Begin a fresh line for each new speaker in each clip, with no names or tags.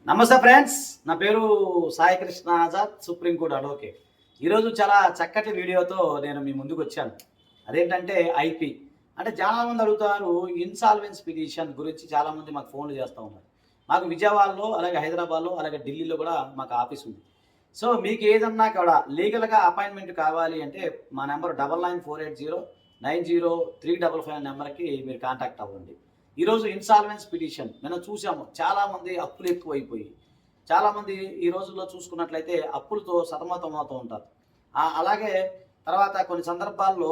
నమస్తే ఫ్రెండ్స్, నా పేరు సాయి కృష్ణ ఆజాద్, సుప్రీంకోర్టు అడ్వకేట్. ఈరోజు చాలా చక్కటి వీడియోతో నేను మీ ముందుకు వచ్చాను. అదేంటంటే ఐపీ అంటే చాలామంది అడుగుతారు. ఇన్సాల్వెన్స్ పిటిషన్ గురించి చాలామంది మాకు ఫోన్లు చేస్తూ ఉన్నారు. మాకు విజయవాడలో, అలాగే హైదరాబాద్లో, అలాగే ఢిల్లీలో కూడా మాకు ఆఫీస్ ఉంది. సో మీకు ఏదన్నా కూడా లీగల్గా అపాయింట్మెంట్ కావాలి అంటే మా నెంబర్ 9948090355 నెంబర్కి మీరు కాంటాక్ట్ అవ్వండి. ఈరోజు ఇన్సాల్వెన్స్ పిటిషన్ మనం చూసాము. చాలామంది అప్పులు ఎక్కువైపోయి, చాలామంది ఈ రోజుల్లో చూసుకున్నట్లయితే అప్పులతో సతమతమవుతూ ఉంటారు. అలాగే తర్వాత కొన్ని సందర్భాల్లో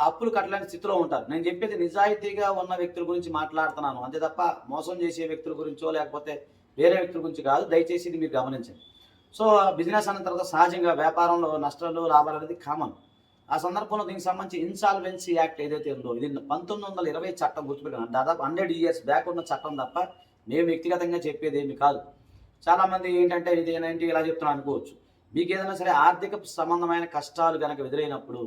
అప్పులు కట్టలేని స్థితిలో ఉంటారు. నేను చెప్పేది నిజాయితీగా ఉన్న వ్యక్తుల గురించి మాట్లాడుతున్నాను, అంతే తప్ప మోసం చేసే వ్యక్తుల గురించో లేకపోతే వేరే వ్యక్తుల గురించి కాదు. దయచేసి ఇది మీరు గమనించండి. సో బిజినెస్ అన్న తర్వాత సహజంగా వ్యాపారంలో నష్టాలు లాభాలు అనేది కామన్. ఆ సందర్భంలో దీనికి సంబంధించి ఇన్సాల్వెన్సీ యాక్ట్ ఏదైతే ఉందో ఇది 1920 చట్టం, గుర్తుపెట్టుకున్నాను. దాదాపు 100 ఇయర్స్ బ్యాక్ ఉన్న చట్టం తప్ప మేము వ్యక్తిగతంగా చెప్పేది ఏమి కాదు. చాలామంది ఏంటంటే ఇదేంటి ఇలా చెప్తున్నా అనుకోవచ్చు. మీకు ఏదైనా సరే ఆర్థిక సంబంధమైన కష్టాలు కనుక ఎదురైనప్పుడు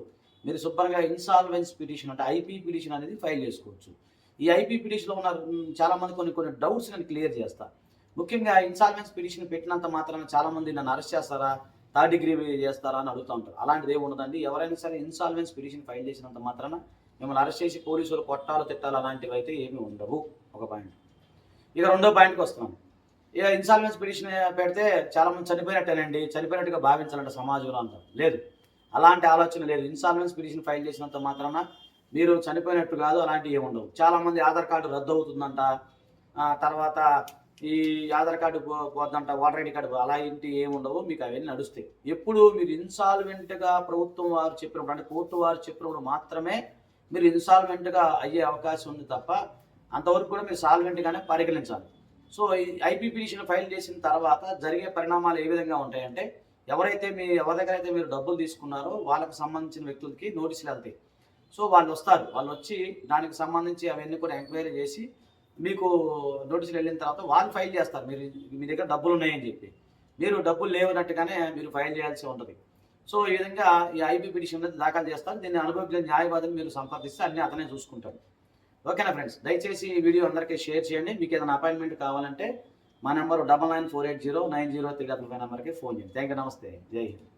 మీరు శుభ్రంగా ఇన్సాల్వెన్స్ పిటిషన్ అంటే ఐపీ పిటిషన్ అనేది ఫైల్ చేసుకోవచ్చు. ఈ ఐపీ పిటిషన్లో ఉన్న చాలామంది కొన్ని డౌట్స్ నేను క్లియర్ చేస్తాను. ముఖ్యంగా ఇన్సాల్వెన్స్ పిటిషన్ పెట్టినంత మాత్రాన చాలామంది నన్ను అరెస్ట్ చేస్తారా, థర్డ్ డిగ్రీ చేస్తారా అని అడుగుతూ ఉంటారు. అలాంటిది ఏమి ఉండదండి. ఎవరైనా సరే ఇన్సాల్వెన్స్ పిటిషన్ ఫైల్ చేసినంత మాత్రాన మిమ్మల్ని అరెస్ట్ చేసి పోలీసులు కొట్టాలు తిట్టాలు అలాంటివి అయితే ఏమీ ఉండవు. ఒక పాయింట్. ఇక రెండో పాయింట్కి వస్తున్నాను. ఇక ఇన్సాల్వెన్స్ పిటిషన్ పెడితే చాలామంది చనిపోయినట్టేనండి, చనిపోయినట్టుగా భావించాలంటే సమాజంలో అంటారు. లేదు, అలాంటి ఆలోచన లేదు. ఇన్సాల్వెన్స్ పిటిషన్ ఫైల్ చేసినంత మాత్రాన మీరు చనిపోయినట్టు కాదు, అలాంటివి ఏమి ఉండవు. చాలామంది ఆధార్ కార్డు రద్దు అవుతుందంట, తర్వాత ఈ ఆధార్ కార్డు పోద్దంట, ఓటర్ ఐడి కార్డు అలా ఏంటి ఏమి ఉండవు, మీకు అవన్నీ నడుస్తాయి. ఎప్పుడు మీరు ఇన్సాల్వెంట్గా ప్రభుత్వం వారు చెప్పినప్పుడు అంటే కోర్టు వారు చెప్పినప్పుడు మాత్రమే మీరు ఇన్సాల్వెంట్గా అయ్యే అవకాశం ఉంది తప్ప అంతవరకు కూడా మీరు సాల్వెంట్గానే పరిగణించాలి. సో ఈ ఐపీ పిటిషన్ ఫైల్ చేసిన తర్వాత జరిగే పరిణామాలు ఏ విధంగా ఉంటాయంటే ఎవరి దగ్గర అయితే మీరు డబ్బులు తీసుకున్నారో వాళ్ళకి సంబంధించిన వ్యక్తులకి నోటీసులు వెళ్తాయి. సో వాళ్ళు వస్తారు, వాళ్ళు వచ్చి దానికి సంబంధించి అవన్నీ కూడా ఎంక్వైరీ చేసి మీకు నోటీసులు వెళ్ళిన తర్వాత వాళ్ళు ఫైల్ చేస్తారు. మీ దగ్గర డబ్బులు ఉన్నాయని చెప్పి మీరు డబ్బులు లేవనట్టుగానే మీరు ఫైల్ చేయాల్సి ఉంటుంది. సో ఈ విధంగా ఈ ఐపీ పిటిషన్ అనేది దాఖలు చేస్తారు. దీన్ని అనుభవించిన న్యాయవాదిని మీరు సంప్రదిస్తే అన్నీ అతనే చూసుకుంటాడు. ఓకేనా ఫ్రెండ్స్, దయచేసి ఈ వీడియో అందరికీ షేర్ చేయండి. మీకు ఏదైనా అపాయింట్మెంట్ కావాలంటే మా నెంబర్ 9948090355 నెంబర్కి ఫోన్ చేయండి. థ్యాంక్ యూ, నమస్తే, జై హింద్.